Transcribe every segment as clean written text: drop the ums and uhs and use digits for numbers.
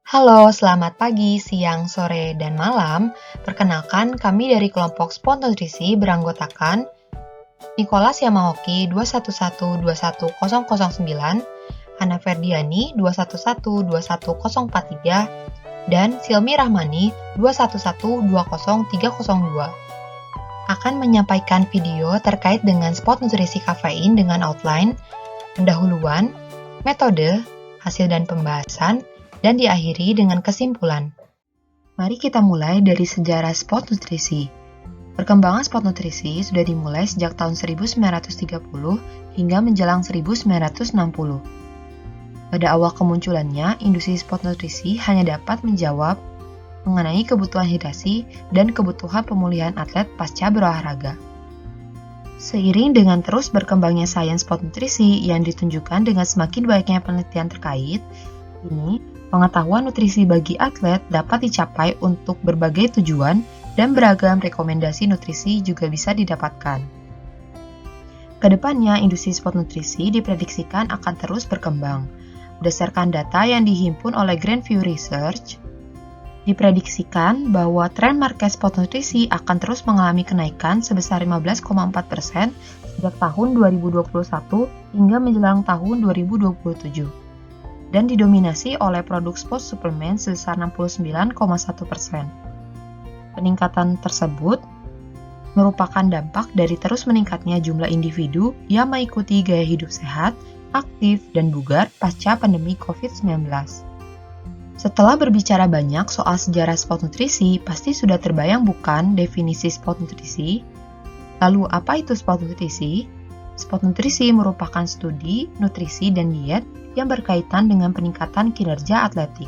Halo, selamat pagi, siang, sore, dan malam. Perkenalkan, kami dari kelompok Sport Nutrisi beranggotakan Nicholas Yamaoki 211-21009, Hana Ferdiani 211-21043, dan Silmi Rahmani 211-20302 akan menyampaikan video terkait dengan spot nutrisi kafein dengan outline, pendahuluan, metode, hasil dan pembahasan, dan diakhiri dengan kesimpulan. Mari kita mulai dari sejarah spot nutrisi. Perkembangan spot nutrisi sudah dimulai sejak tahun 1930 hingga menjelang 1960. Pada awal kemunculannya, industri spot nutrisi hanya dapat menjawab mengenai kebutuhan hidrasi dan kebutuhan pemulihan atlet pasca berolahraga. Seiring dengan terus berkembangnya sains spot nutrisi yang ditunjukkan dengan semakin banyaknya penelitian terkait, ini pengetahuan nutrisi bagi atlet dapat dicapai untuk berbagai tujuan dan beragam rekomendasi nutrisi juga bisa didapatkan. Kedepannya, industri spot nutrisi diprediksikan akan terus berkembang. Berdasarkan data yang dihimpun oleh Grandview Research, diprediksikan bahwa tren market spot nutrisi akan terus mengalami kenaikan sebesar 15,4% sejak tahun 2021 hingga menjelang tahun 2027. Dan didominasi oleh produk sport suplemen sebesar 69,1%. Peningkatan tersebut merupakan dampak dari terus meningkatnya jumlah individu yang mengikuti gaya hidup sehat, aktif, dan bugar pasca pandemi COVID-19. Setelah berbicara banyak soal sejarah spot nutrisi, pasti sudah terbayang bukan definisi spot nutrisi? Lalu apa itu spot nutrisi? Spot nutrisi merupakan studi, nutrisi, dan diet yang berkaitan dengan peningkatan kinerja atletik.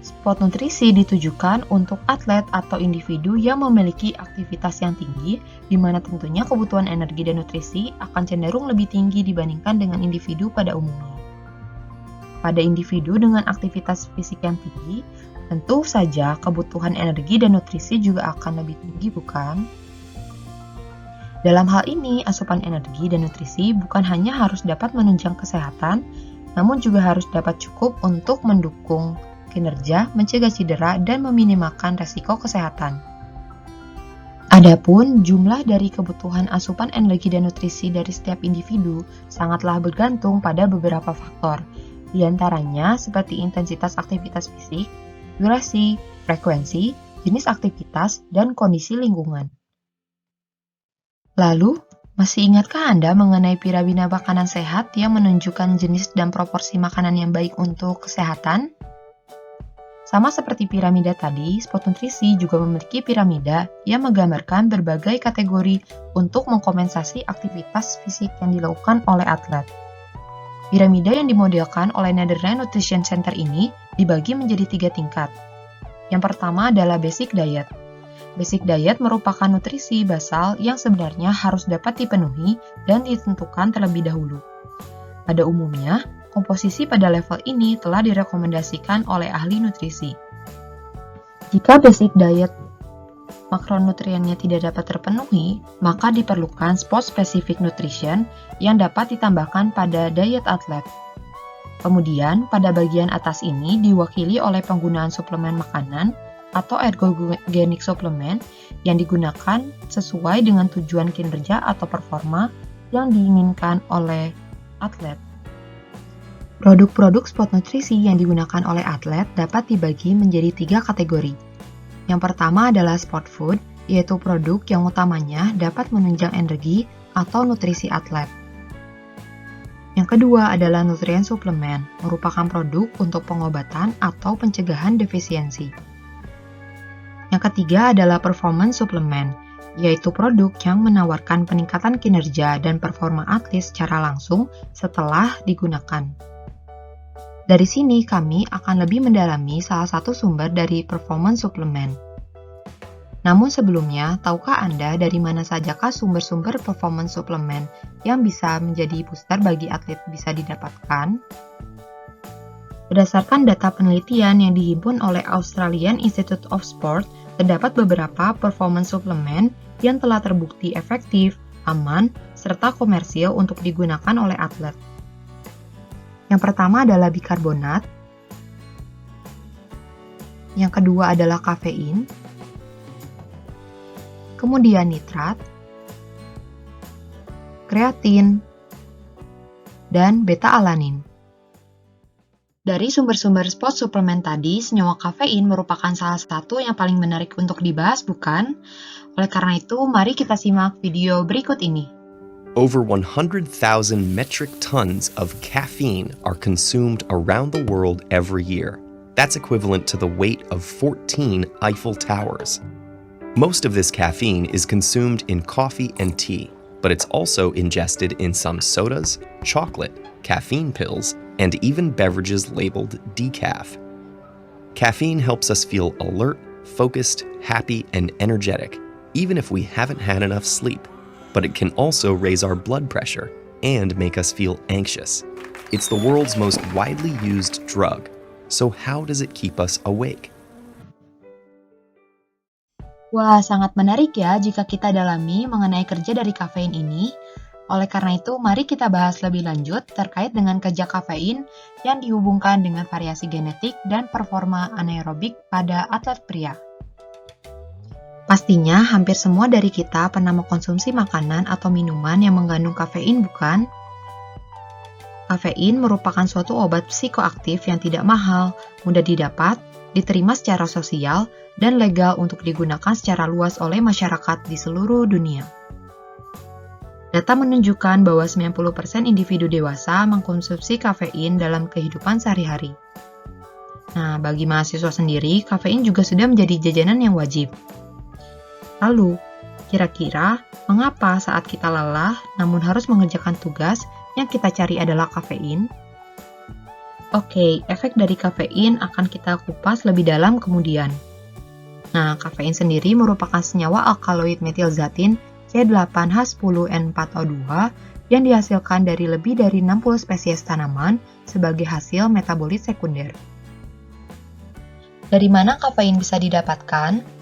Spot nutrisi ditujukan untuk atlet atau individu yang memiliki aktivitas yang tinggi, di mana tentunya kebutuhan energi dan nutrisi akan cenderung lebih tinggi dibandingkan dengan individu pada umumnya. Pada individu dengan aktivitas fisik yang tinggi, tentu saja kebutuhan energi dan nutrisi juga akan lebih tinggi, bukan? Dalam hal ini, asupan energi dan nutrisi bukan hanya harus dapat menunjang kesehatan, namun juga harus dapat cukup untuk mendukung kinerja, mencegah cedera, dan meminimalkan resiko kesehatan. Adapun jumlah dari kebutuhan asupan energi dan nutrisi dari setiap individu sangatlah bergantung pada beberapa faktor, di antaranya seperti intensitas aktivitas fisik, durasi, frekuensi, jenis aktivitas, dan kondisi lingkungan. Lalu, masih ingatkah Anda mengenai piramida makanan sehat yang menunjukkan jenis dan proporsi makanan yang baik untuk kesehatan? Sama seperti piramida tadi, spot nutrisi juga memiliki piramida yang menggambarkan berbagai kategori untuk mengkompensasi aktivitas fisik yang dilakukan oleh atlet. Piramida yang dimodelkan oleh Netherlands Nutrition Center ini dibagi menjadi 3 tingkat. Yang pertama adalah basic diet. Basic diet merupakan nutrisi basal yang sebenarnya harus dapat dipenuhi dan ditentukan terlebih dahulu. Pada umumnya, komposisi pada level ini telah direkomendasikan oleh ahli nutrisi. Jika basic diet makronutriennya tidak dapat terpenuhi, maka diperlukan sport-specific nutrition yang dapat ditambahkan pada diet atlet. Kemudian, pada bagian atas ini diwakili oleh penggunaan suplemen makanan atau ergogenic suplemen yang digunakan sesuai dengan tujuan kinerja atau performa yang diinginkan oleh atlet. Produk-produk spot nutrisi yang digunakan oleh atlet dapat dibagi menjadi 3 kategori. Yang pertama adalah sport food, yaitu produk yang utamanya dapat menunjang energi atau nutrisi atlet. Yang kedua adalah nutrien suplemen, merupakan produk untuk pengobatan atau pencegahan defisiensi. Yang ketiga adalah performance suplemen, yaitu produk yang menawarkan peningkatan kinerja dan performa atlet secara langsung setelah digunakan. Dari sini kami akan lebih mendalami salah satu sumber dari performance suplemen. Namun sebelumnya, tahukah Anda dari mana sajakah sumber-sumber performance suplemen yang bisa menjadi booster bagi atlet bisa didapatkan? Berdasarkan data penelitian yang dihimpun oleh Australian Institute of Sport, terdapat beberapa performance suplemen yang telah terbukti efektif, aman, serta komersil untuk digunakan oleh atlet. Yang pertama adalah bikarbonat. yang kedua adalah kafein, kemudian nitrat, kreatin, dan beta-alanin. Dari sumber-sumber sport suplemen tadi, senyawa kafein merupakan salah satu yang paling menarik untuk dibahas, bukan? Oleh karena itu, mari kita simak video berikut ini. Over 100,000 metric tons of caffeine are consumed around the world every year. That's equivalent to the weight of 14 Eiffel Towers. Most of this caffeine is consumed in coffee and tea, but it's also ingested in some sodas, chocolate, caffeine pills, and even beverages labeled decaf. Caffeine helps us feel alert, focused, happy, and energetic, even if we haven't had enough sleep. But it can also raise our blood pressure and make us feel anxious. It's the world's most widely used drug. So how does it keep us awake? Wah, sangat menarik ya jika kita dalami mengenai kerja dari kafein ini. Oleh karena itu, mari kita bahas lebih lanjut terkait dengan kerja kafein yang dihubungkan dengan variasi genetik dan performa anaerobik pada atlet pria. Pastinya hampir semua dari kita pernah mengkonsumsi makanan atau minuman yang mengandung kafein, bukan? Kafein merupakan suatu obat psikoaktif yang tidak mahal, mudah didapat, diterima secara sosial, dan legal untuk digunakan secara luas oleh masyarakat di seluruh dunia. Data menunjukkan bahwa 90% individu dewasa mengkonsumsi kafein dalam kehidupan sehari-hari. Nah, bagi mahasiswa sendiri, kafein juga sudah menjadi jajanan yang wajib. Lalu, kira-kira mengapa saat kita lelah namun harus mengerjakan tugas yang kita cari adalah kafein? Oke, efek dari kafein akan kita kupas lebih dalam kemudian. Nah, kafein sendiri merupakan senyawa alkaloid metilzatin C8H10N4O2 yang dihasilkan dari lebih dari 60 spesies tanaman sebagai hasil metabolit sekunder. Dari mana kafein bisa didapatkan?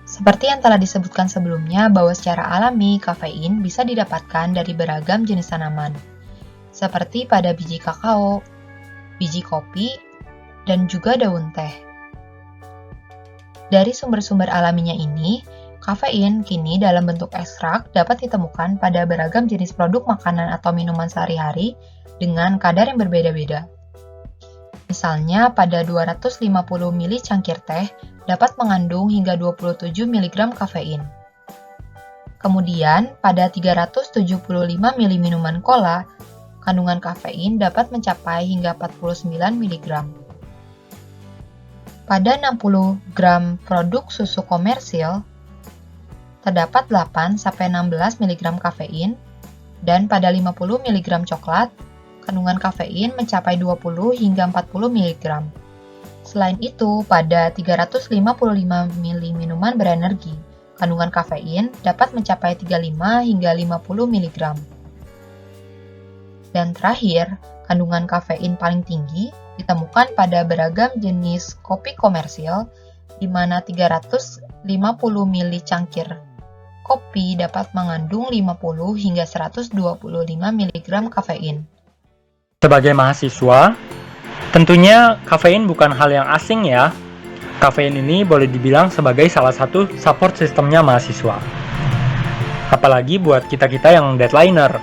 Seperti yang telah disebutkan sebelumnya bahwa secara alami kafein bisa didapatkan dari beragam jenis tanaman, seperti pada biji kakao, biji kopi, dan juga daun teh. Dari sumber-sumber alaminya ini, kafein kini dalam bentuk ekstrak dapat ditemukan pada beragam jenis produk makanan atau minuman sehari-hari dengan kadar yang berbeda-beda. Misalnya, pada 250 ml cangkir teh dapat mengandung hingga 27 mg kafein. Kemudian, pada 375 ml minuman cola, kandungan kafein dapat mencapai hingga 49 mg. Pada 60 gram produk susu komersil, terdapat 8-16 mg kafein, dan pada 50 mg coklat, kandungan kafein mencapai 20 hingga 40 mg. Selain itu, pada 355 ml minuman berenergi, kandungan kafein dapat mencapai 35 hingga 50 mg. Dan terakhir, kandungan kafein paling tinggi ditemukan pada beragam jenis kopi komersil, di mana 350 ml cangkir kopi dapat mengandung 50 hingga 125 mg kafein. Sebagai mahasiswa, tentunya kafein bukan hal yang asing ya. Kafein ini boleh dibilang sebagai salah satu support sistemnya mahasiswa. Apalagi buat kita-kita yang deadliner.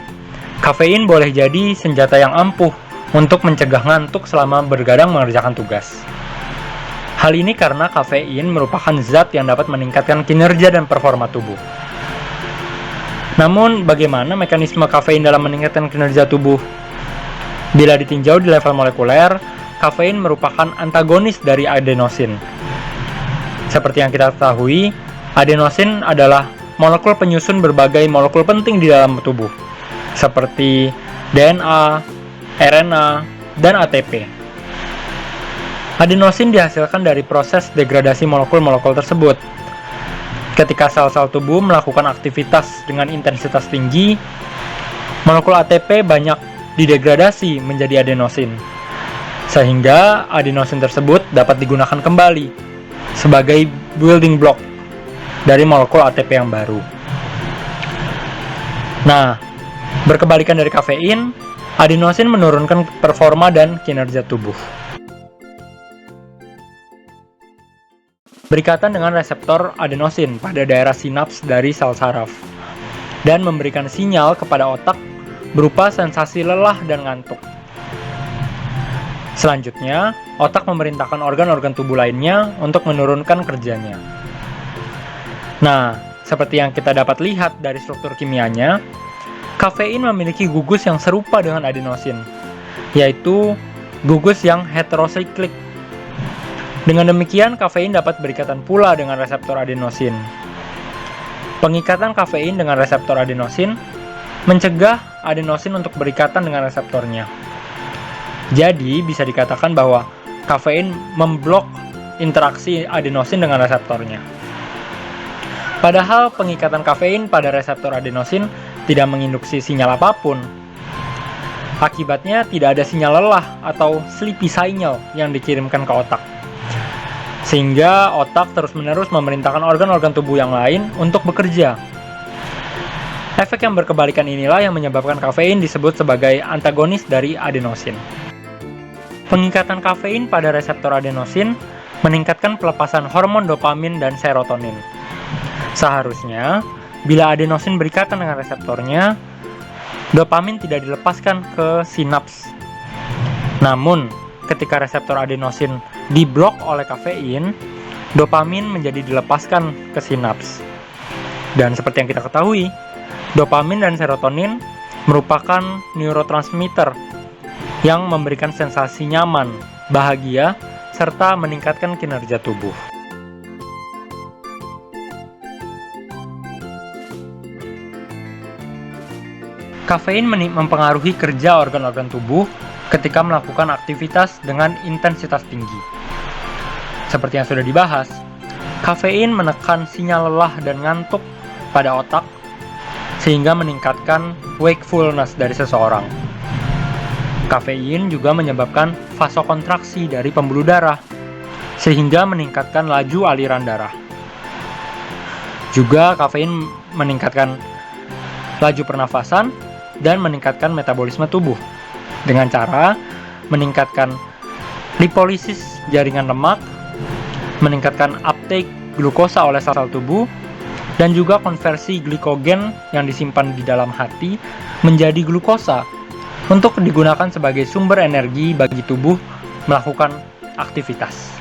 Kafein boleh jadi senjata yang ampuh untuk mencegah ngantuk selama bergadang mengerjakan tugas. Hal ini karena kafein merupakan zat yang dapat meningkatkan kinerja dan performa tubuh. Namun, bagaimana mekanisme kafein dalam meningkatkan kinerja tubuh? Bila ditinjau di level molekuler, kafein merupakan antagonis dari adenosin. Seperti yang kita ketahui, adenosin adalah molekul penyusun berbagai molekul penting di dalam tubuh, seperti DNA, RNA, dan ATP. Adenosin dihasilkan dari proses degradasi molekul-molekul tersebut. Ketika sel-sel tubuh melakukan aktivitas dengan intensitas tinggi, molekul ATP banyak didegradasi menjadi adenosin, sehingga adenosin tersebut dapat digunakan kembali sebagai building block dari molekul ATP yang baru. Nah, berkebalikan dari kafein, adenosin menurunkan performa dan kinerja tubuh. berikatan dengan reseptor adenosin pada daerah sinaps dari sel saraf, dan memberikan sinyal kepada otak berupa sensasi lelah dan ngantuk. Selanjutnya, otak memerintahkan organ-organ tubuh lainnya untuk menurunkan kerjanya. Nah, seperti yang kita dapat lihat dari struktur kimianya, kafein memiliki gugus yang serupa dengan adenosin, yaitu gugus yang heterosiklik. Dengan demikian, kafein dapat berikatan pula dengan reseptor adenosin. Pengikatan kafein dengan reseptor adenosin mencegah adenosin untuk berikatan dengan reseptornya. Jadi, bisa dikatakan bahwa kafein memblok interaksi adenosin dengan reseptornya. Padahal pengikatan kafein pada reseptor adenosin tidak menginduksi sinyal apapun. Akibatnya tidak ada sinyal lelah atau sleepy signal yang dikirimkan ke otak. Sehingga otak terus-menerus memerintahkan organ-organ tubuh yang lain untuk bekerja. Efek yang berkebalikan inilah yang menyebabkan kafein disebut sebagai antagonis dari adenosin. Pengikatan kafein pada reseptor adenosin meningkatkan pelepasan hormon dopamin dan serotonin. Seharusnya, bila adenosin berikatan dengan reseptornya, dopamin tidak dilepaskan ke sinaps. Namun, ketika reseptor adenosin diblok oleh kafein, dopamin menjadi dilepaskan ke sinaps. Dan seperti yang kita ketahui, dopamin dan serotonin merupakan neurotransmitter yang memberikan sensasi nyaman, bahagia, serta meningkatkan kinerja tubuh. Kafein mempengaruhi kerja organ-organ tubuh ketika melakukan aktivitas dengan intensitas tinggi. Seperti yang sudah dibahas, kafein menekan sinyal lelah dan ngantuk pada otak sehingga meningkatkan wakefulness dari seseorang. Kafein juga menyebabkan vasokontraksi dari pembuluh darah sehingga meningkatkan laju aliran darah. Juga kafein meningkatkan laju pernafasan dan meningkatkan metabolisme tubuh dengan cara meningkatkan lipolisis jaringan lemak, meningkatkan uptake glukosa oleh sel tubuh, dan juga konversi glikogen yang disimpan di dalam hati menjadi glukosa untuk digunakan sebagai sumber energi bagi tubuh melakukan aktivitas.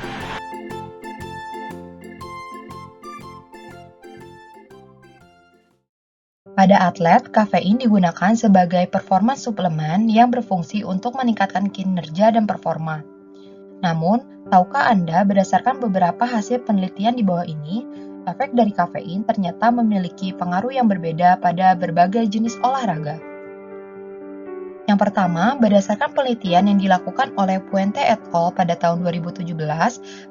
Pada atlet, kafein digunakan sebagai performance suplemen yang berfungsi untuk meningkatkan kinerja dan performa. Namun, tahukah Anda berdasarkan beberapa hasil penelitian di bawah ini, efek dari kafein ternyata memiliki pengaruh yang berbeda pada berbagai jenis olahraga. Yang pertama, berdasarkan penelitian yang dilakukan oleh Puente et al. Pada tahun 2017,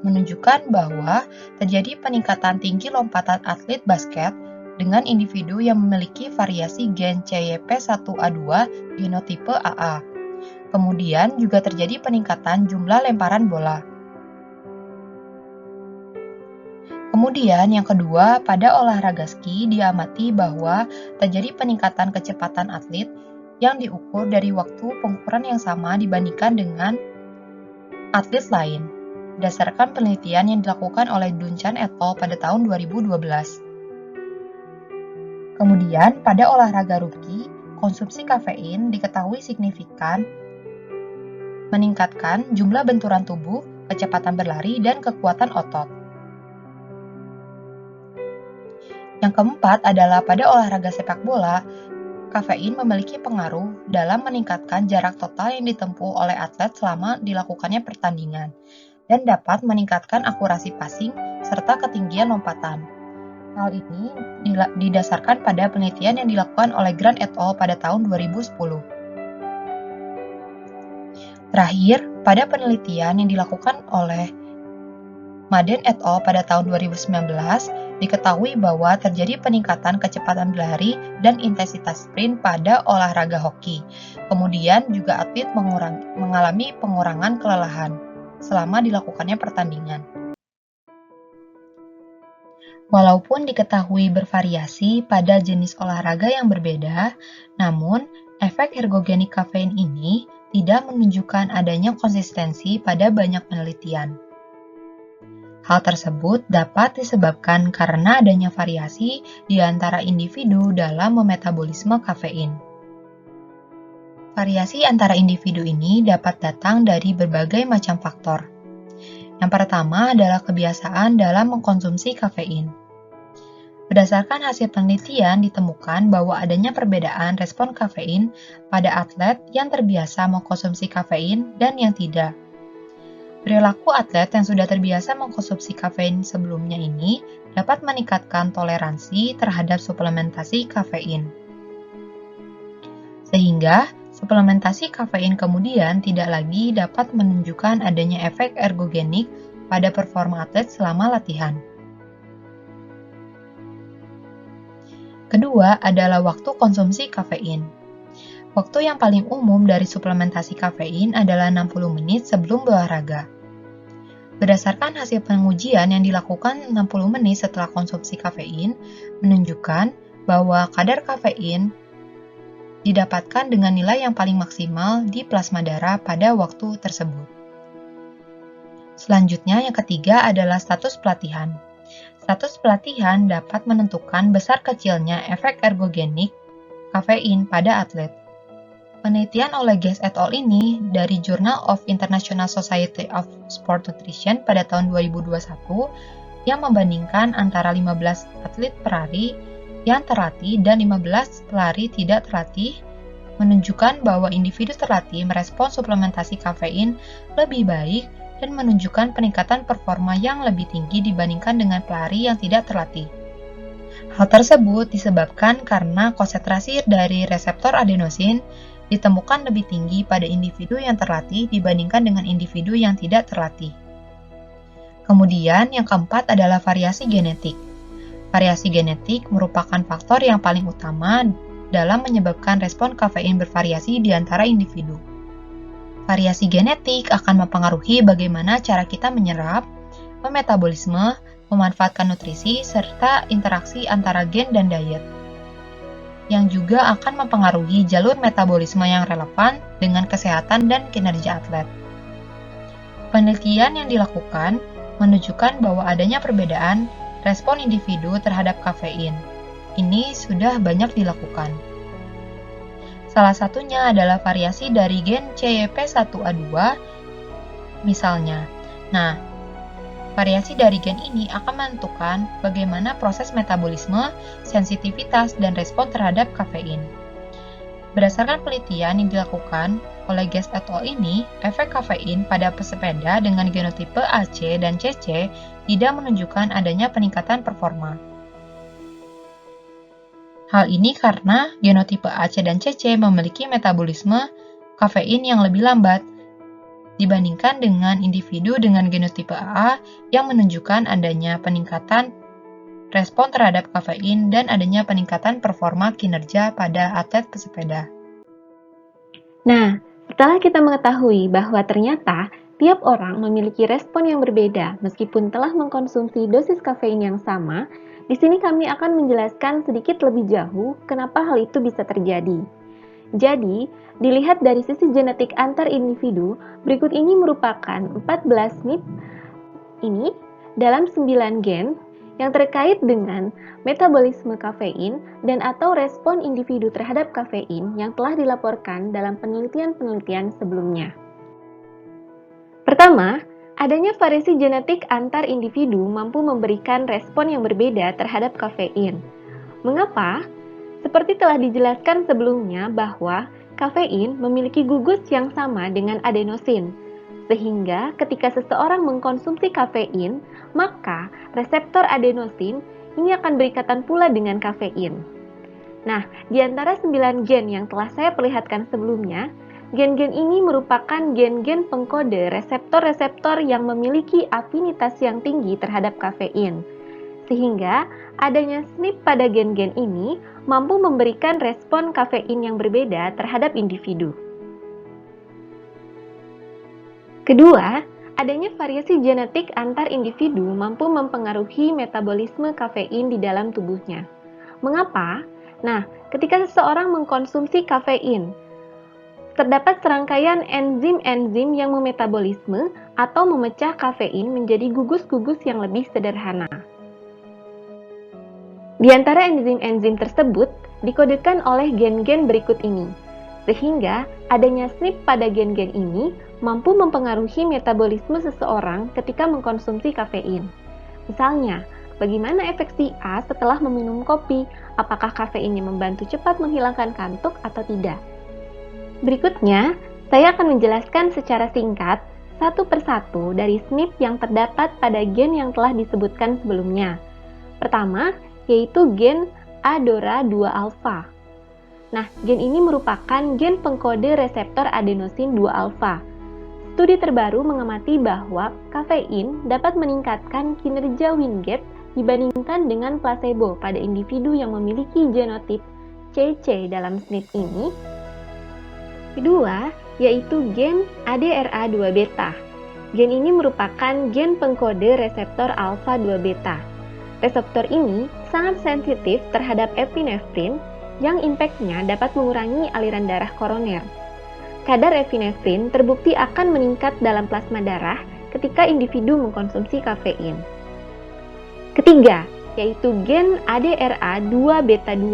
menunjukkan bahwa terjadi peningkatan tinggi lompatan atlet basket dengan individu yang memiliki variasi gen CYP1A2 genotipe AA. Kemudian juga terjadi peningkatan jumlah lemparan bola. Kemudian yang kedua, pada olahraga ski diamati bahwa terjadi peningkatan kecepatan atlet yang diukur dari waktu pengukuran yang sama dibandingkan dengan atlet lain, berdasarkan penelitian yang dilakukan oleh Duncan et al. Pada tahun 2012. Kemudian, pada olahraga rookie, konsumsi kafein diketahui signifikan meningkatkan jumlah benturan tubuh, kecepatan berlari, dan kekuatan otot. Yang keempat adalah pada olahraga sepak bola, kafein memiliki pengaruh dalam meningkatkan jarak total yang ditempuh oleh atlet selama dilakukannya pertandingan, dan dapat meningkatkan akurasi passing serta ketinggian lompatan. Hal ini didasarkan pada penelitian yang dilakukan oleh Grant et al. Pada tahun 2010. Terakhir, pada penelitian yang dilakukan oleh Madden et al. Pada tahun 2019, diketahui bahwa terjadi peningkatan kecepatan berlari dan intensitas sprint pada olahraga hoki. Kemudian juga atlet mengalami pengurangan kelelahan selama dilakukannya pertandingan. Walaupun diketahui bervariasi pada jenis olahraga yang berbeda, namun efek ergogenik kafein ini tidak menunjukkan adanya konsistensi pada banyak penelitian. Hal tersebut dapat disebabkan karena adanya variasi di antara individu dalam memetabolisme kafein. Variasi antara individu ini dapat datang dari berbagai macam faktor. Yang pertama adalah kebiasaan dalam mengkonsumsi kafein. Berdasarkan hasil penelitian ditemukan bahwa adanya perbedaan respon kafein pada atlet yang terbiasa mengkonsumsi kafein dan yang tidak. Perilaku atlet yang sudah terbiasa mengkonsumsi kafein sebelumnya ini dapat meningkatkan toleransi terhadap suplementasi kafein. Sehingga, suplementasi kafein kemudian tidak lagi dapat menunjukkan adanya efek ergogenik pada performa atlet selama latihan. Kedua adalah waktu konsumsi kafein. Waktu yang paling umum dari suplementasi kafein adalah 60 menit sebelum berolahraga. Berdasarkan hasil pengujian yang dilakukan 60 menit setelah konsumsi kafein, menunjukkan bahwa kadar kafein didapatkan dengan nilai yang paling maksimal di plasma darah pada waktu tersebut. Selanjutnya, yang ketiga adalah status pelatihan. Status pelatihan dapat menentukan besar kecilnya efek ergogenik kafein pada atlet. Penelitian oleh Guest et al. Ini dari Journal of International Society of Sport Nutrition pada tahun 2021 yang membandingkan antara 15 atlet pelari yang terlatih dan 15 pelari tidak terlatih menunjukkan bahwa individu terlatih merespon suplementasi kafein lebih baik dan menunjukkan peningkatan performa yang lebih tinggi dibandingkan dengan pelari yang tidak terlatih. Hal tersebut disebabkan karena konsentrasi dari reseptor adenosin ditemukan lebih tinggi pada individu yang terlatih dibandingkan dengan individu yang tidak terlatih. Kemudian, yang keempat adalah variasi genetik. Variasi genetik merupakan faktor yang paling utama dalam menyebabkan respon kafein bervariasi di antara individu. Variasi genetik akan mempengaruhi bagaimana cara kita menyerap, memetabolisme, memanfaatkan nutrisi, serta interaksi antara gen dan diet, yang juga akan mempengaruhi jalur metabolisme yang relevan dengan kesehatan dan kinerja atlet. Penelitian yang dilakukan menunjukkan bahwa adanya perbedaan respon individu terhadap kafein. Ini sudah banyak dilakukan. Salah satunya adalah variasi dari gen CYP1A2 misalnya. Nah, variasi dari gen ini akan menentukan bagaimana proses metabolisme, sensitivitas, dan respon terhadap kafein. Berdasarkan penelitian yang dilakukan oleh Guest et al. Ini, efek kafein pada pesepeda dengan genotipe AC dan CC tidak menunjukkan adanya peningkatan performa. Hal ini karena genotipe AC dan CC memiliki metabolisme kafein yang lebih lambat dibandingkan dengan individu dengan genotipe AA yang menunjukkan adanya peningkatan respon terhadap kafein dan adanya peningkatan performa kinerja pada atlet pesepeda. Nah, setelah kita mengetahui bahwa ternyata tiap orang memiliki respon yang berbeda meskipun telah mengkonsumsi dosis kafein yang sama, di sini kami akan menjelaskan sedikit lebih jauh kenapa hal itu bisa terjadi. Jadi, dilihat dari sisi genetik antar individu, berikut ini merupakan 14 SNP ini dalam 9 gen yang terkait dengan metabolisme kafein dan atau respon individu terhadap kafein yang telah dilaporkan dalam penelitian-penelitian sebelumnya. Pertama, adanya variasi genetik antar individu mampu memberikan respon yang berbeda terhadap kafein. Mengapa? Seperti telah dijelaskan sebelumnya bahwa kafein memiliki gugus yang sama dengan adenosin, sehingga ketika seseorang mengkonsumsi kafein, maka reseptor adenosin ini akan berikatan pula dengan kafein. Nah, di antara 9 gen yang telah saya perlihatkan sebelumnya, gen-gen ini merupakan gen-gen pengkode reseptor-reseptor yang memiliki afinitas yang tinggi terhadap kafein, sehingga adanya SNP pada gen-gen ini mampu memberikan respon kafein yang berbeda terhadap individu. Kedua, adanya variasi genetik antar individu mampu mempengaruhi metabolisme kafein di dalam tubuhnya. Mengapa? Nah, ketika seseorang mengkonsumsi kafein, terdapat serangkaian enzim-enzim yang memetabolisme atau memecah kafein menjadi gugus-gugus yang lebih sederhana. Di antara enzim-enzim tersebut dikodekan oleh gen-gen berikut ini, sehingga adanya SNP pada gen-gen ini mampu mempengaruhi metabolisme seseorang ketika mengkonsumsi kafein. Misalnya, bagaimana efek si A setelah meminum kopi? Apakah kafeinnya membantu cepat menghilangkan kantuk atau tidak? Berikutnya, saya akan menjelaskan secara singkat satu persatu dari SNP yang terdapat pada gen yang telah disebutkan sebelumnya. Pertama, yaitu gen ADORA2-alfa. Nah, gen ini merupakan gen pengkode reseptor adenosin 2-alfa. Studi terbaru mengamati bahwa kafein dapat meningkatkan kinerja Wingate dibandingkan dengan placebo pada individu yang memiliki genotip CC dalam SNP ini. Kedua, yaitu gen ADRA2-beta. Gen ini merupakan gen pengkode reseptor alfa 2-beta. Reseptor ini sangat sensitif terhadap epinefrin yang impaknya dapat mengurangi aliran darah koroner. Kadar epinefrin terbukti akan meningkat dalam plasma darah ketika individu mengkonsumsi kafein. Ketiga, yaitu gen ADRA2-beta2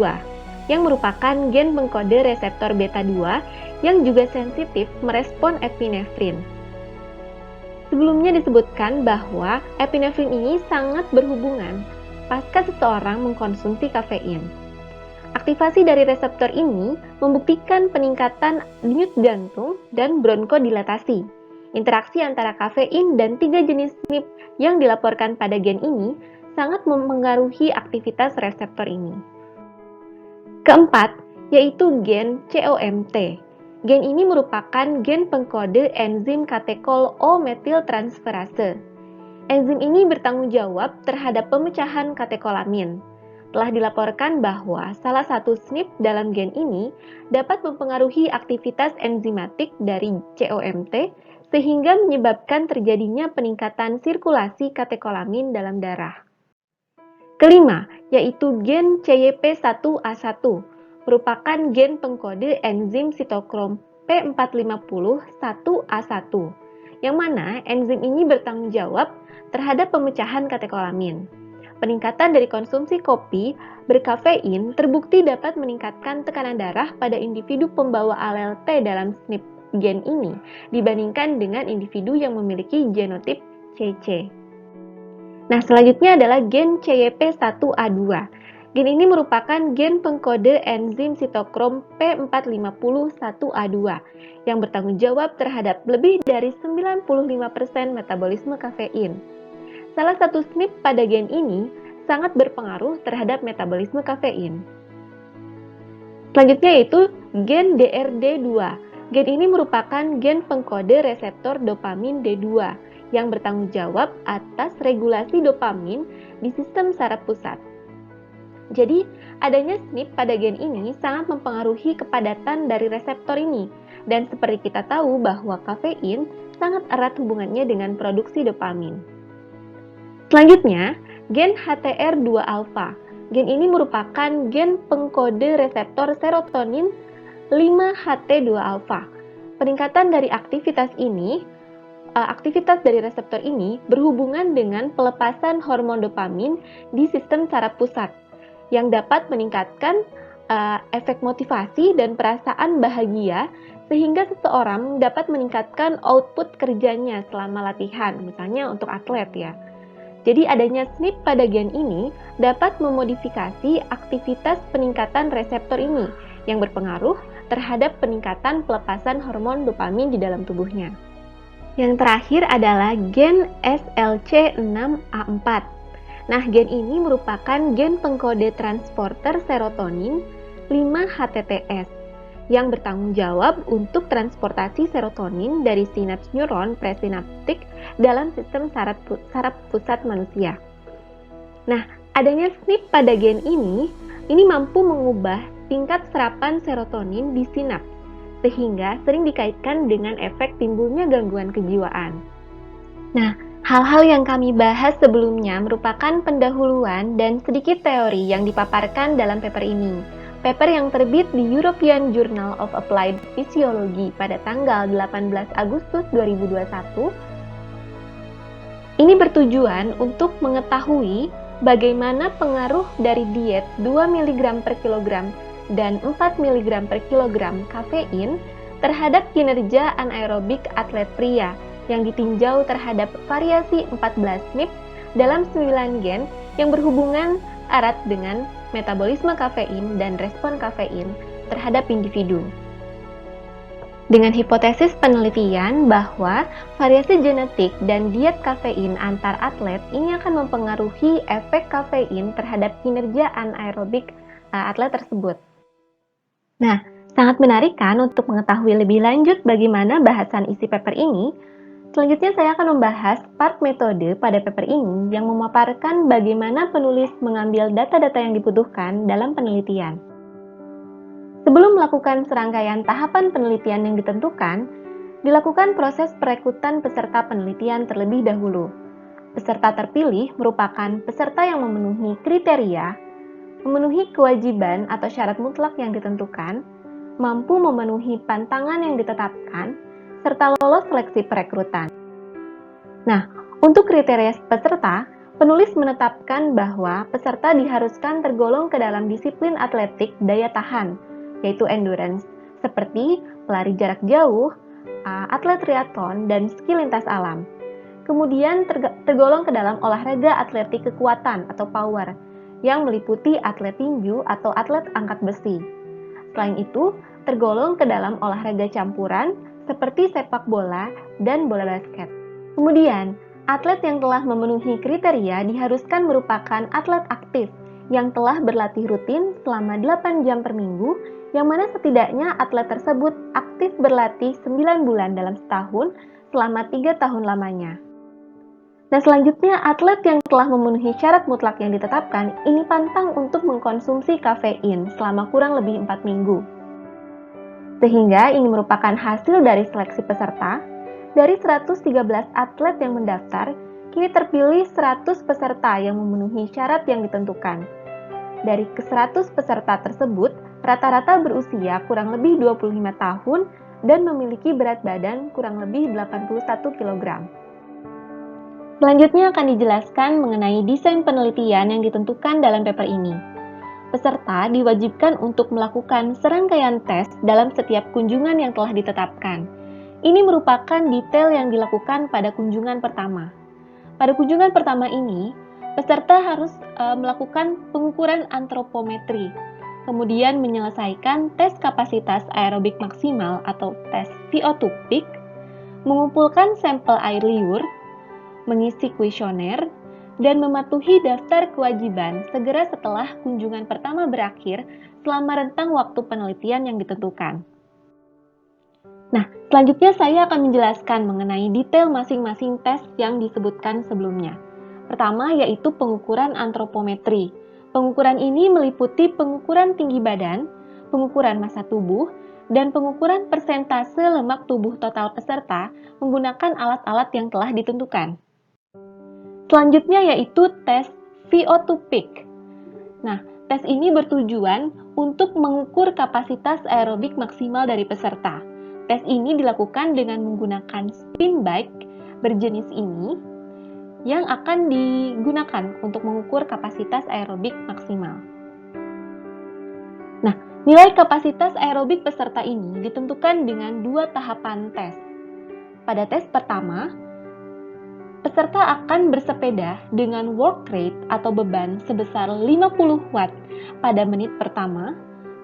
yang merupakan gen pengkode reseptor beta 2 yang juga sensitif merespon epinefrin. Sebelumnya disebutkan bahwa epinefrin ini sangat berhubungan pasca seseorang mengkonsumsi kafein. Aktivasi dari reseptor ini membuktikan peningkatan denyut jantung dan bronkodilatasi. Interaksi antara kafein dan 3 jenis SNP yang dilaporkan pada gen ini sangat mempengaruhi aktivitas reseptor ini. Keempat, yaitu gen COMT. Gen ini merupakan gen pengkode enzim katekol O-metiltransferase. Enzim ini bertanggung jawab terhadap pemecahan katekolamin. Telah dilaporkan bahwa salah satu SNP dalam gen ini dapat mempengaruhi aktivitas enzimatik dari COMT sehingga menyebabkan terjadinya peningkatan sirkulasi katekolamin dalam darah. Kelima, yaitu gen CYP1A1, merupakan gen pengkode enzim sitokrom P450-1A1, yang mana enzim ini bertanggung jawab terhadap pemecahan katekolamin. Peningkatan dari konsumsi kopi berkafein terbukti dapat meningkatkan tekanan darah pada individu pembawa alel T dalam SNP gen ini dibandingkan dengan individu yang memiliki genotip CC. Nah, selanjutnya adalah gen CYP1A2. Gen ini merupakan gen pengkode enzim sitokrom P450-1A2 yang bertanggung jawab terhadap lebih dari 95% metabolisme kafein. Salah satu SNP pada gen ini sangat berpengaruh terhadap metabolisme kafein. Selanjutnya yaitu gen DRD2. Gen ini merupakan gen pengkode reseptor dopamin D2 yang bertanggung jawab atas regulasi dopamin di sistem saraf pusat. Jadi, adanya SNP pada gen ini sangat mempengaruhi kepadatan dari reseptor ini, dan seperti kita tahu bahwa kafein sangat erat hubungannya dengan produksi dopamin. Selanjutnya, gen HTR2-alfa. Gen ini merupakan gen pengkode reseptor serotonin 5-HT2-alfa. Peningkatan dari aktivitas dari reseptor ini berhubungan dengan pelepasan hormon dopamin di sistem saraf pusat yang dapat meningkatkan efek motivasi dan perasaan bahagia sehingga seseorang dapat meningkatkan output kerjanya selama latihan, misalnya untuk atlet ya. Jadi adanya SNP pada gen ini dapat memodifikasi aktivitas peningkatan reseptor ini yang berpengaruh terhadap peningkatan pelepasan hormon dopamin di dalam tubuhnya. Yang terakhir adalah gen SLC6A4. Nah, gen ini merupakan gen pengkode transporter serotonin 5-HTTS yang bertanggung jawab untuk transportasi serotonin dari sinaps neuron presinaptik dalam sistem saraf pusat manusia. Nah, adanya SNP pada gen ini mampu mengubah tingkat serapan serotonin di sinaps, sehingga sering dikaitkan dengan efek timbulnya gangguan kejiwaan. Nah, hal-hal yang kami bahas sebelumnya merupakan pendahuluan dan sedikit teori yang dipaparkan dalam paper ini. Paper yang terbit di European Journal of Applied Physiology pada tanggal 18 Agustus 2021 ini bertujuan untuk mengetahui bagaimana pengaruh dari diet 2 mg per kilogram dan 4 mg per kilogram kafein terhadap kinerja anaerobik atlet pria yang ditinjau terhadap variasi 14 MIP dalam 9 gen yang berhubungan erat dengan metabolisme kafein dan respon kafein terhadap individu. Dengan hipotesis penelitian bahwa variasi genetik dan diet kafein antar atlet ini akan mempengaruhi efek kafein terhadap kinerja anaerobik atlet tersebut. Nah, sangat menarik kan untuk mengetahui lebih lanjut bagaimana bahasan isi paper ini. Selanjutnya saya akan membahas part metode pada paper ini yang memaparkan bagaimana penulis mengambil data-data yang dibutuhkan dalam penelitian. Sebelum melakukan serangkaian tahapan penelitian yang ditentukan, dilakukan proses perekrutan peserta penelitian terlebih dahulu. Peserta terpilih merupakan peserta yang memenuhi kriteria, memenuhi kewajiban atau syarat mutlak yang ditentukan, mampu memenuhi pantangan yang ditetapkan, serta lolos seleksi perekrutan. Nah, untuk kriteria peserta, penulis menetapkan bahwa peserta diharuskan tergolong ke dalam disiplin atletik daya tahan, yaitu endurance, seperti pelari jarak jauh, atlet triathlon, dan ski lintas alam. Kemudian tergolong ke dalam olahraga atletik kekuatan atau power, yang meliputi atlet tinju atau atlet angkat besi. Selain itu, tergolong ke dalam olahraga campuran, seperti sepak bola dan bola basket. Kemudian, atlet yang telah memenuhi kriteria diharuskan merupakan atlet aktif yang telah berlatih rutin selama 8 jam per minggu, yang mana setidaknya atlet tersebut aktif berlatih 9 bulan dalam setahun selama 3 tahun lamanya. Nah, selanjutnya atlet yang telah memenuhi syarat mutlak yang ditetapkan ini pantang untuk mengkonsumsi kafein selama kurang lebih 4 minggu. Sehingga ini merupakan hasil dari seleksi peserta. Dari 113 atlet yang mendaftar, kini terpilih 100 peserta yang memenuhi syarat yang ditentukan. Dari ke-100 peserta tersebut, rata-rata berusia kurang lebih 25 tahun dan memiliki berat badan kurang lebih 81 kg. Selanjutnya akan dijelaskan mengenai desain penelitian yang ditentukan dalam paper ini. Peserta diwajibkan untuk melakukan serangkaian tes dalam setiap kunjungan yang telah ditetapkan. Ini merupakan detail yang dilakukan pada kunjungan pertama. Pada kunjungan pertama ini, peserta harus melakukan pengukuran antropometri, kemudian menyelesaikan tes kapasitas aerobik maksimal atau tes VO2 peak, mengumpulkan sampel air liur, mengisi kuesioner, dan mematuhi daftar kewajiban segera setelah kunjungan pertama berakhir selama rentang waktu penelitian yang ditentukan. Nah, selanjutnya saya akan menjelaskan mengenai detail masing-masing tes yang disebutkan sebelumnya. Pertama yaitu pengukuran antropometri. Pengukuran ini meliputi pengukuran tinggi badan, pengukuran massa tubuh, dan pengukuran persentase lemak tubuh total peserta menggunakan alat-alat yang telah ditentukan. Selanjutnya yaitu tes VO2 peak. Nah, tes ini bertujuan untuk mengukur kapasitas aerobik maksimal dari peserta. Tes ini dilakukan dengan menggunakan spin bike berjenis ini yang akan digunakan untuk mengukur kapasitas aerobik maksimal. Nah, nilai kapasitas aerobik peserta ini ditentukan dengan 2 tahapan tes. Pada tes pertama, peserta akan bersepeda dengan work rate atau beban sebesar 50 watt pada menit pertama,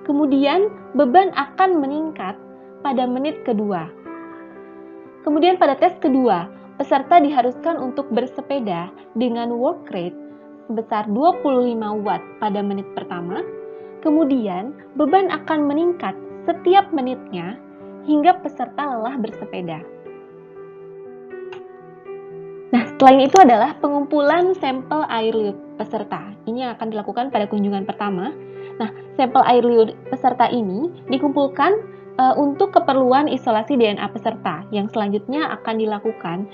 kemudian beban akan meningkat pada menit kedua. Kemudian pada tes kedua, peserta diharuskan untuk bersepeda dengan work rate sebesar 25 watt pada menit pertama, kemudian beban akan meningkat setiap menitnya hingga peserta lelah bersepeda. Nah, selain itu adalah pengumpulan sampel air liur peserta. Ini yang akan dilakukan pada kunjungan pertama. Nah, sampel air liur peserta ini dikumpulkan untuk keperluan isolasi DNA peserta, yang selanjutnya akan dilakukan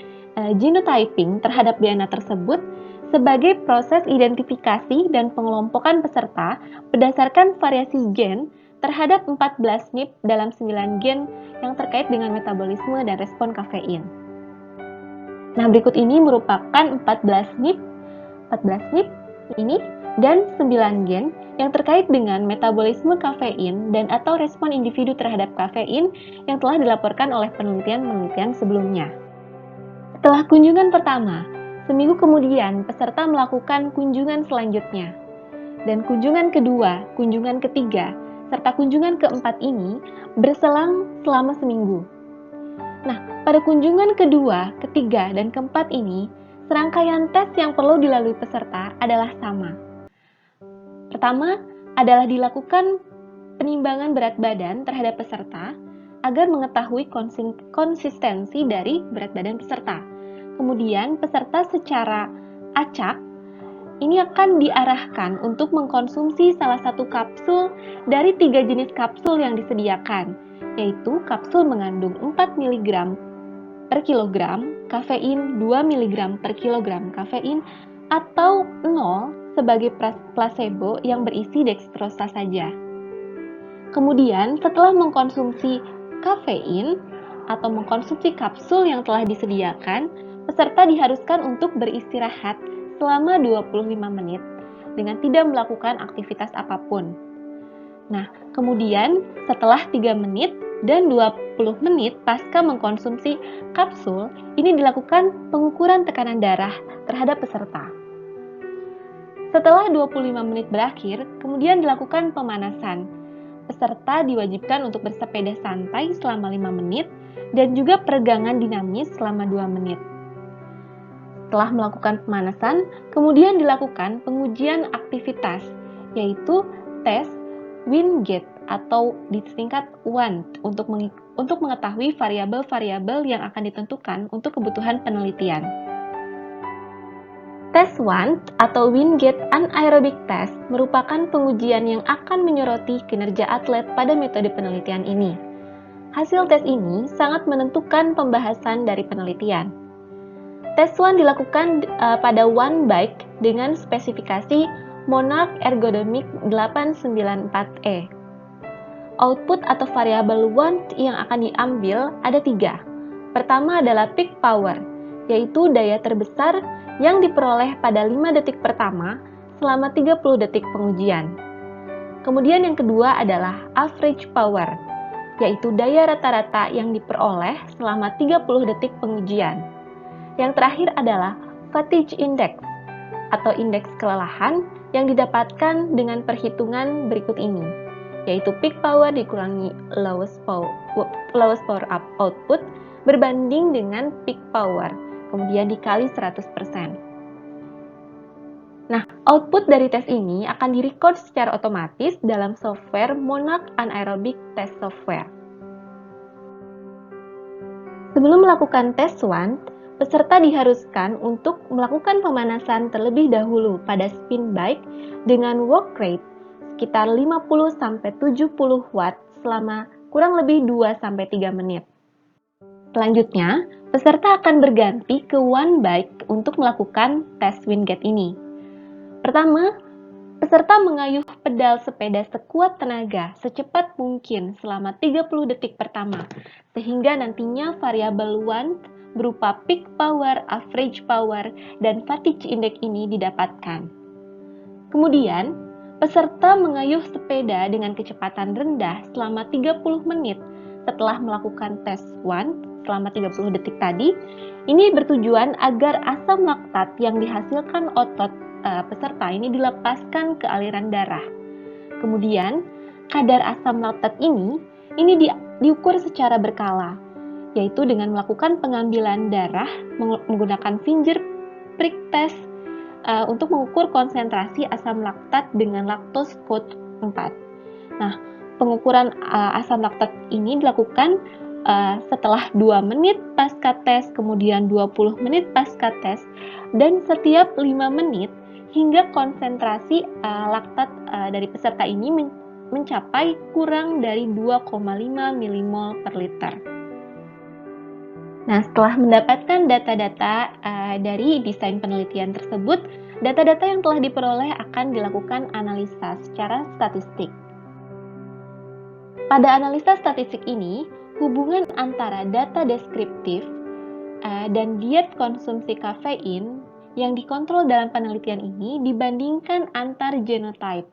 genotyping terhadap DNA tersebut sebagai proses identifikasi dan pengelompokan peserta berdasarkan variasi gen terhadap 14 NIP dalam 9 gen yang terkait dengan metabolisme dan respon kafein. Nah, berikut ini merupakan 14 NIP ini dan 9 gen yang terkait dengan metabolisme kafein dan atau respon individu terhadap kafein yang telah dilaporkan oleh penelitian-penelitian sebelumnya. Setelah kunjungan pertama, seminggu kemudian peserta melakukan kunjungan selanjutnya. Dan kunjungan kedua, kunjungan ketiga, serta kunjungan keempat ini berselang selama seminggu. Nah, pada kunjungan kedua, ketiga, dan keempat ini, serangkaian tes yang perlu dilalui peserta adalah sama. Pertama adalah dilakukan penimbangan berat badan terhadap peserta agar mengetahui konsistensi dari berat badan peserta. Kemudian peserta secara acak ini akan diarahkan untuk mengkonsumsi salah satu kapsul dari 3 jenis kapsul yang disediakan, yaitu kapsul mengandung 4 mg per kilogram kafein, 2 mg per kilogram kafein, atau 0 sebagai placebo yang berisi dextrosa saja. Kemudian setelah mengkonsumsi kafein atau mengkonsumsi kapsul yang telah disediakan, peserta diharuskan untuk beristirahat selama 25 menit dengan tidak melakukan aktivitas apapun. Nah, kemudian setelah 3 menit dan 20 menit pasca mengkonsumsi kapsul, ini dilakukan pengukuran tekanan darah terhadap peserta. Setelah 25 menit berakhir, kemudian dilakukan pemanasan. Peserta diwajibkan untuk bersepeda santai selama 5 menit dan juga peregangan dinamis selama 2 menit. Setelah melakukan pemanasan, kemudian dilakukan pengujian aktivitas, yaitu tes Wingate atau disingkat WANT untuk mengetahui variabel-variabel yang akan ditentukan untuk kebutuhan penelitian. Tes WANT atau Wingate Anaerobic Test merupakan pengujian yang akan menyoroti kinerja atlet pada metode penelitian ini. Hasil tes ini sangat menentukan pembahasan dari penelitian. Tes WANT dilakukan pada one bike dengan spesifikasi Monarch Ergonomic 894E. Output atau variabel WANT yang akan diambil ada 3. Pertama adalah peak power, yaitu daya terbesar yang diperoleh pada 5 detik pertama selama 30 detik pengujian. Kemudian yang kedua adalah average power, yaitu daya rata-rata yang diperoleh selama 30 detik pengujian. Yang terakhir adalah fatigue index atau indeks kelelahan yang didapatkan dengan perhitungan berikut ini, yaitu peak power dikurangi lowest power output berbanding dengan peak power, kemudian dikali 100%. Nah, output dari tes ini akan direcord secara otomatis dalam software Monarch Anaerobic Test Software. Sebelum melakukan tes WANT, peserta diharuskan untuk melakukan pemanasan terlebih dahulu pada spin bike dengan work rate sekitar 50-70 watt selama kurang lebih 2-3 menit. Selanjutnya, peserta akan berganti ke one bike untuk melakukan tes Wingate ini. Pertama, peserta mengayuh pedal sepeda sekuat tenaga secepat mungkin selama 30 detik pertama, sehingga nantinya variabel WANT berupa peak power, average power, dan fatigue index ini didapatkan. Kemudian, peserta mengayuh sepeda dengan kecepatan rendah selama 30 menit setelah melakukan tes WANT selama 30 detik tadi. Ini bertujuan agar asam laktat yang dihasilkan otot peserta ini dilepaskan ke aliran darah. Kemudian, kadar asam laktat ini diukur secara berkala, yaitu dengan melakukan pengambilan darah menggunakan finger prick test untuk mengukur konsentrasi asam laktat dengan lactose code 4. Nah, pengukuran asam laktat ini dilakukan setelah 2 menit pasca tes, kemudian 20 menit pasca tes, dan setiap 5 menit hingga konsentrasi laktat dari peserta ini mencapai kurang dari 2,5 mmol per liter. Nah, setelah mendapatkan data-data dari desain penelitian tersebut, data-data yang telah diperoleh akan dilakukan analisa secara statistik. Pada analisa statistik ini, hubungan antara data deskriptif dan diet konsumsi kafein yang dikontrol dalam penelitian ini dibandingkan antar genotype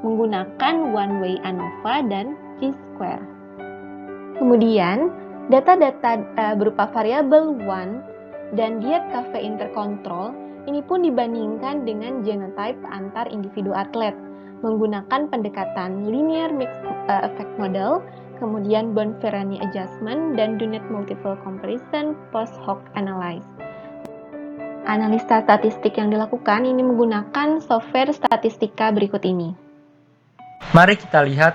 menggunakan one-way ANOVA dan chi-square. Kemudian, data-data berupa variabel one dan diet kafein terkontrol ini pun dibandingkan dengan genotype antar individu atlet menggunakan pendekatan linear mixed effect model, kemudian Bonferroni adjustment, dan do not multiple comparison post hoc analysis. Analisa statistik yang dilakukan ini menggunakan software statistika berikut ini. Mari kita lihat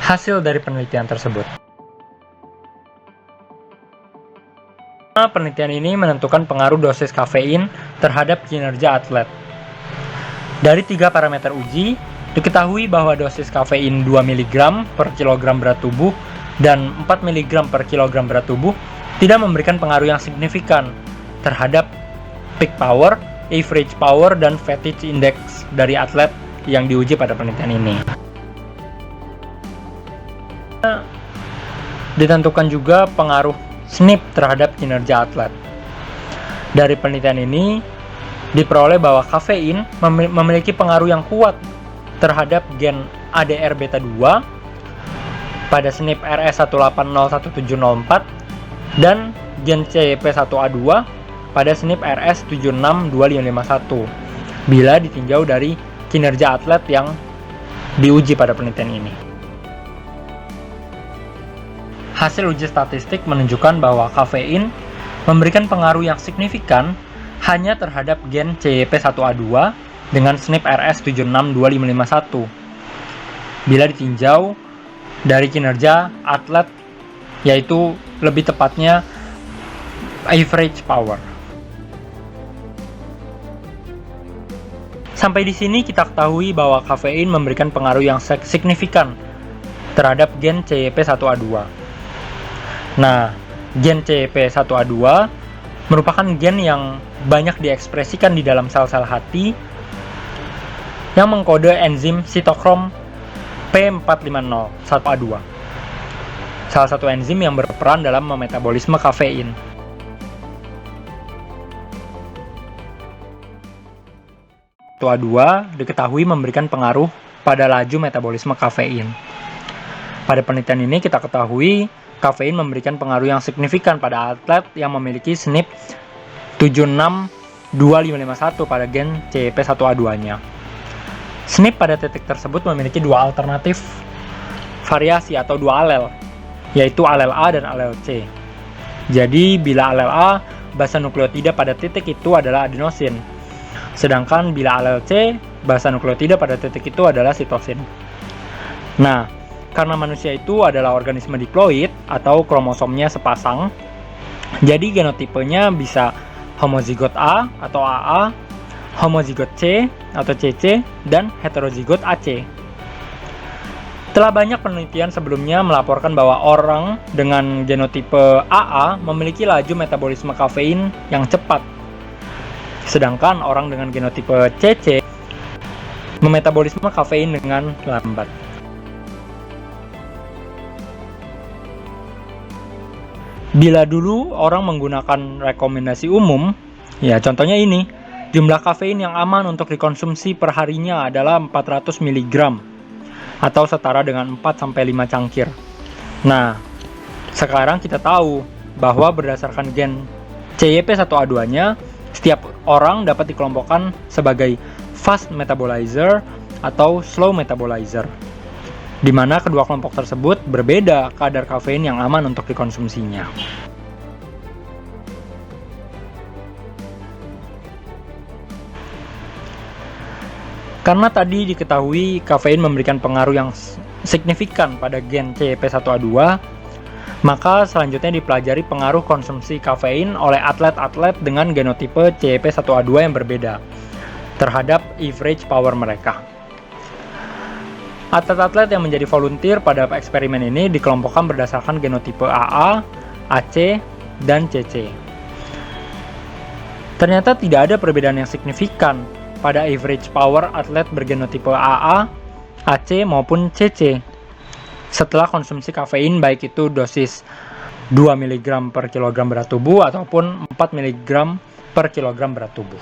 hasil dari penelitian tersebut. Penelitian ini menentukan pengaruh dosis kafein terhadap kinerja atlet. Dari 3 parameter uji, diketahui bahwa dosis kafein 2 mg per kilogram berat tubuh dan 4 mg per kilogram berat tubuh tidak memberikan pengaruh yang signifikan terhadap peak power, average power, dan fatigue index dari atlet yang diuji pada penelitian ini. Ditentukan juga pengaruh SNP terhadap kinerja atlet. Dari penelitian ini diperoleh bahwa kafein memiliki pengaruh yang kuat terhadap gen ADR beta 2 pada SNP RS180174 dan gen CYP1A2 pada SNP RS762551 bila ditinjau dari kinerja atlet yang diuji pada penelitian ini. Hasil uji statistik menunjukkan bahwa kafein memberikan pengaruh yang signifikan hanya terhadap gen CYP1A2 dengan SNP RS762551 bila ditinjau dari kinerja atlet, yaitu lebih tepatnya average power. Sampai di sini kita ketahui bahwa kafein memberikan pengaruh yang signifikan terhadap gen CYP1A2. Nah, gen CYP1A2 merupakan gen yang banyak diekspresikan di dalam sel-sel hati yang mengkode enzim sitokrom P450-1A2. Salah satu enzim yang berperan dalam memetabolisme kafein. A2 diketahui memberikan pengaruh pada laju metabolisme kafein. Pada penelitian ini kita ketahui kafein memberikan pengaruh yang signifikan pada atlet yang memiliki SNP 762551 pada gen CYP1A2-nya. SNP pada titik tersebut memiliki dua alternatif variasi atau dua alel, yaitu alel A dan alel C. Jadi bila alel A, basa nukleotida pada titik itu adalah adenosin. Sedangkan bila alel C, basa nukleotida pada titik itu adalah sitosin. Nah, karena manusia itu adalah organisme diploid atau kromosomnya sepasang, jadi genotipenya bisa homozigot A atau AA, homozigot C atau CC, dan heterozigot AC. Telah banyak penelitian sebelumnya melaporkan bahwa orang dengan genotipe AA memiliki laju metabolisme kafein yang cepat. Sedangkan orang dengan genotipe CC memetabolisme kafein dengan lambat. Bila dulu orang menggunakan rekomendasi umum, ya contohnya ini, jumlah kafein yang aman untuk dikonsumsi perharinya adalah 400 mg atau setara dengan 4-5 cangkir. Nah, sekarang kita tahu bahwa berdasarkan gen CYP1A2-nya, setiap orang dapat dikelompokkan sebagai fast metabolizer atau slow metabolizer, di mana kedua kelompok tersebut berbeda kadar kafein yang aman untuk dikonsumsinya. Karena tadi diketahui kafein memberikan pengaruh yang signifikan pada gen CYP1A2, maka selanjutnya dipelajari pengaruh konsumsi kafein oleh atlet-atlet dengan genotipe CYP1A2 yang berbeda terhadap average power mereka. Atlet-atlet yang menjadi volunteer pada eksperimen ini dikelompokkan berdasarkan genotipe AA, AC, dan CC. Ternyata tidak ada perbedaan yang signifikan pada average power atlet bergenotipe AA, AC maupun CC setelah konsumsi kafein, baik itu dosis 2 mg per kilogram berat tubuh ataupun 4 mg per kilogram berat tubuh.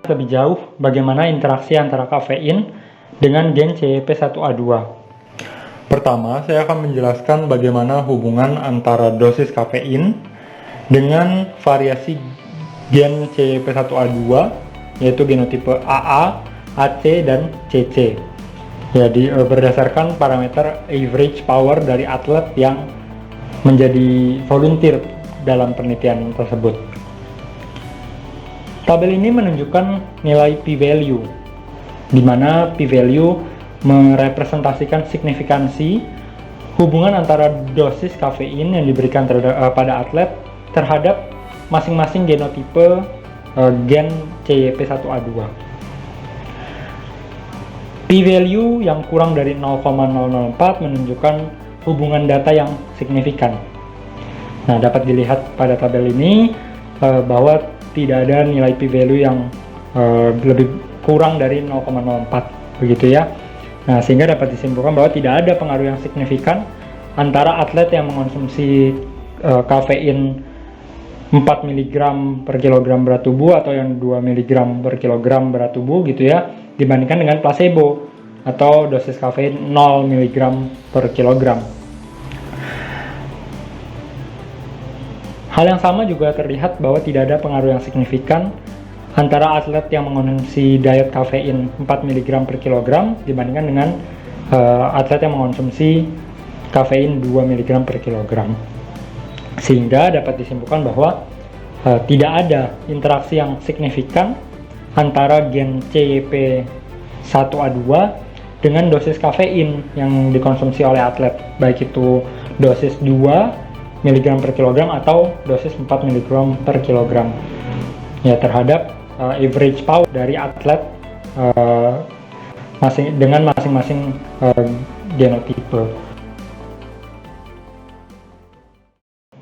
Lebih jauh, bagaimana interaksi antara kafein dengan gen CYP1A2. Pertama, saya akan menjelaskan bagaimana hubungan antara dosis kafein dengan variasi gen CYP1A2, yaitu genotipe AA, AC, dan CC. Jadi berdasarkan parameter average power dari atlet yang menjadi volunteer dalam penelitian tersebut. Tabel ini menunjukkan nilai p-value, di mana p-value merepresentasikan signifikansi hubungan antara dosis kafein yang diberikan pada atlet terhadap masing-masing genotipe gen CYP1A2. P-value yang kurang dari 0,004 menunjukkan hubungan data yang signifikan. Nah, dapat dilihat pada tabel ini bahwa tidak ada nilai p-value yang lebih kurang dari 0,04, begitu ya. Nah, sehingga dapat disimpulkan bahwa tidak ada pengaruh yang signifikan antara atlet yang mengonsumsi kafein 4 mg per kilogram berat tubuh atau yang 2 mg per kilogram berat tubuh gitu ya, dibandingkan dengan placebo atau dosis kafein 0 mg per kilogram. Hal yang sama juga terlihat bahwa tidak ada pengaruh yang signifikan antara atlet yang mengonsumsi diet kafein 4 mg per kilogram dibandingkan dengan atlet yang mengonsumsi kafein 2 mg per kilogram. Sehingga dapat disimpulkan bahwa tidak ada interaksi yang signifikan antara gen CYP1A2 dengan dosis kafein yang dikonsumsi oleh atlet, baik itu dosis 2 mg per kilogram atau dosis 4 mg per kilogram ya, terhadap average power dari atlet dengan masing-masing genotipe.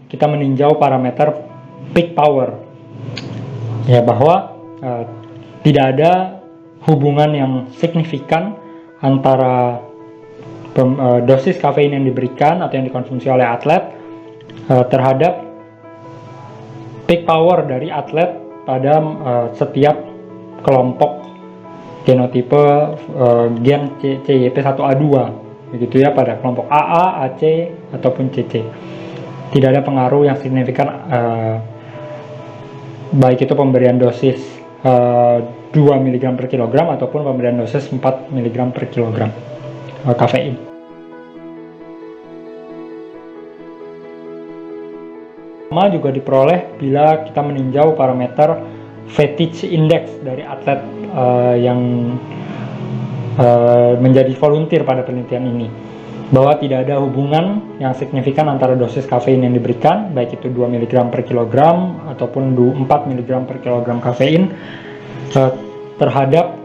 Kita meninjau parameter peak power ya, bahwa tidak ada hubungan yang signifikan antara dosis kafein yang diberikan atau yang dikonsumsi oleh atlet terhadap peak power dari atlet pada setiap kelompok genotipe gen CYP1A2, begitu ya, pada kelompok AA, AC ataupun CC. Tidak ada pengaruh yang signifikan baik itu pemberian dosis 2 mg per kilogram ataupun pemberian dosis 4 mg per kilogram kafein. Sama juga diperoleh bila kita meninjau parameter fatigue index dari atlet yang menjadi volunteer pada penelitian ini, bahwa tidak ada hubungan yang signifikan antara dosis kafein yang diberikan, baik itu 2 mg per kilogram ataupun 4 mg per kilogram kafein terhadap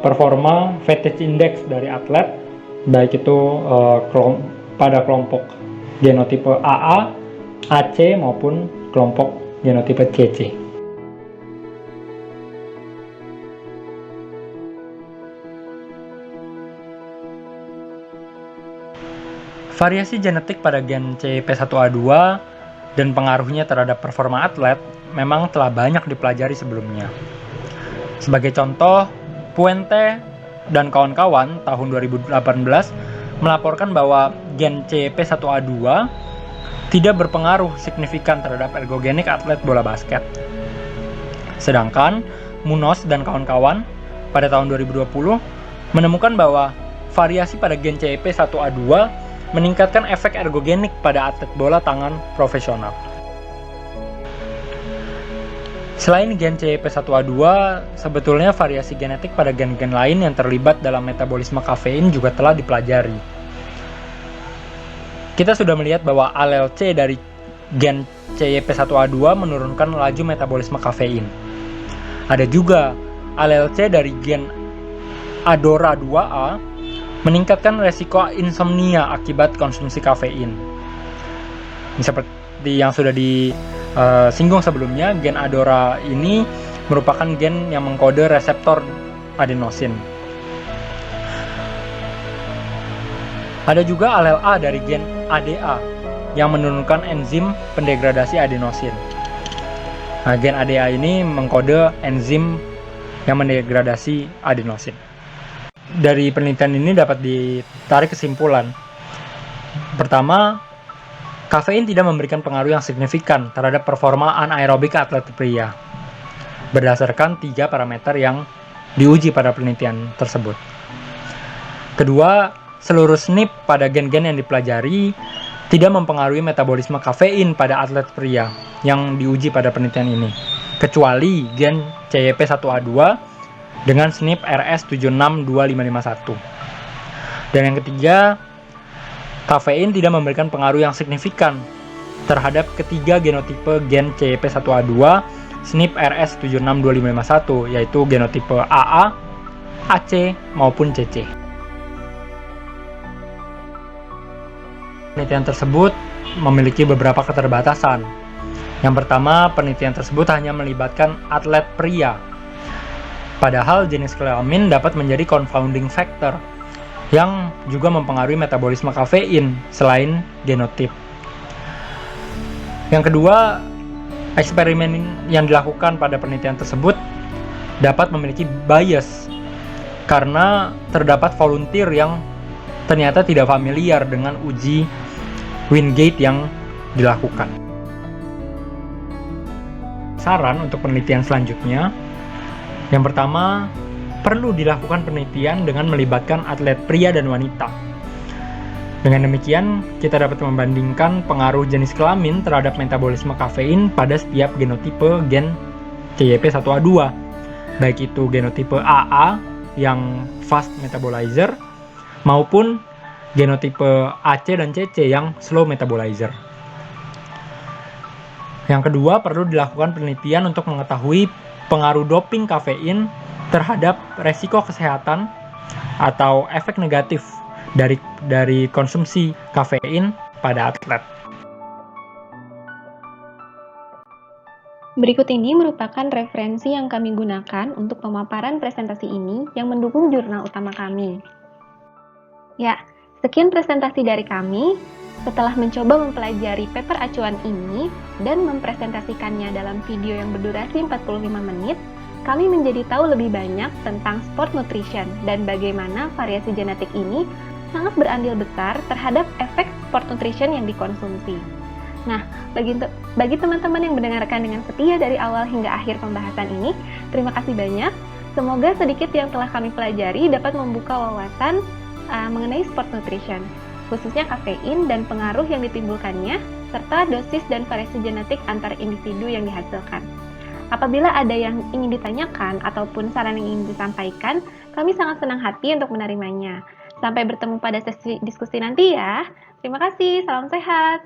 performa fatigue index dari atlet, baik itu pada kelompok genotipe AA, AC maupun kelompok genotipe CC. Variasi genetik pada gen CYP1A2 dan pengaruhnya terhadap performa atlet memang telah banyak dipelajari sebelumnya. Sebagai contoh, Puente dan kawan-kawan tahun 2018 melaporkan bahwa gen CYP1A2 tidak berpengaruh signifikan terhadap ergogenik atlet bola basket. Sedangkan Munoz dan kawan-kawan pada tahun 2020 menemukan bahwa variasi pada gen CYP1A2 meningkatkan efek ergogenik pada atlet bola tangan profesional. Selain gen CYP1A2, sebetulnya variasi genetik pada gen-gen lain yang terlibat dalam metabolisme kafein juga telah dipelajari. Kita sudah melihat bahwa alel C dari gen CYP1A2 menurunkan laju metabolisme kafein. Ada juga alel C dari gen ADORA2A meningkatkan resiko insomnia akibat konsumsi kafein. Seperti yang sudah disinggung sebelumnya, gen ADORA ini merupakan gen yang mengkode reseptor adenosin. Ada juga alel A dari gen ADA yang menurunkan enzim pendegradasi adenosin. Nah, gen ADA ini mengkode enzim yang mendegradasi adenosin. Dari penelitian ini dapat ditarik kesimpulan. Pertama, kafein tidak memberikan pengaruh yang signifikan terhadap performa anaerobik atlet pria, berdasarkan 3 parameter yang diuji pada penelitian tersebut. Kedua, seluruh SNP pada gen-gen yang dipelajari tidak mempengaruhi metabolisme kafein pada atlet pria yang diuji pada penelitian ini, kecuali gen CYP1A2 dengan SNP RS762551. Dan yang ketiga, kafein tidak memberikan pengaruh yang signifikan terhadap ketiga genotipe gen CYP1A2 SNP RS762551, yaitu genotipe AA, AC, maupun CC. Penelitian tersebut memiliki beberapa keterbatasan. Yang pertama, penelitian tersebut hanya melibatkan atlet pria. Padahal jenis kelamin dapat menjadi confounding factor yang juga mempengaruhi metabolisme kafein selain genotip. Yang kedua, eksperimen yang dilakukan pada penelitian tersebut dapat memiliki bias karena terdapat volunteer yang ternyata tidak familiar dengan uji Wingate yang dilakukan. Saran untuk penelitian selanjutnya, yang pertama, perlu dilakukan penelitian dengan melibatkan atlet pria dan wanita. Dengan demikian, kita dapat membandingkan pengaruh jenis kelamin terhadap metabolisme kafein pada setiap genotipe gen CYP1A2, baik itu genotipe AA yang fast metabolizer maupun genotipe AC dan CC yang slow metabolizer. Yang kedua, perlu dilakukan penelitian untuk mengetahui pengaruh doping kafein terhadap resiko kesehatan atau efek negatif dari konsumsi kafein pada atlet. Berikut ini merupakan referensi yang kami gunakan untuk pemaparan presentasi ini yang mendukung jurnal utama kami. Ya, sekian presentasi dari kami. Setelah mencoba mempelajari paper acuan ini dan mempresentasikannya dalam video yang berdurasi 45 menit, kami menjadi tahu lebih banyak tentang sport nutrition dan bagaimana variasi genetik ini sangat berandil besar terhadap efek sport nutrition yang dikonsumsi. Nah, bagi teman-teman yang mendengarkan dengan setia dari awal hingga akhir pembahasan ini, terima kasih banyak. Semoga sedikit yang telah kami pelajari dapat membuka wawasan mengenai sport nutrition, khususnya kafein dan pengaruh yang ditimbulkannya, serta dosis dan variasi genetik antar individu yang dihasilkan. Apabila ada yang ingin ditanyakan ataupun saran yang ingin disampaikan, kami sangat senang hati untuk menerimanya. Sampai bertemu pada sesi diskusi nanti ya. Terima kasih, salam sehat.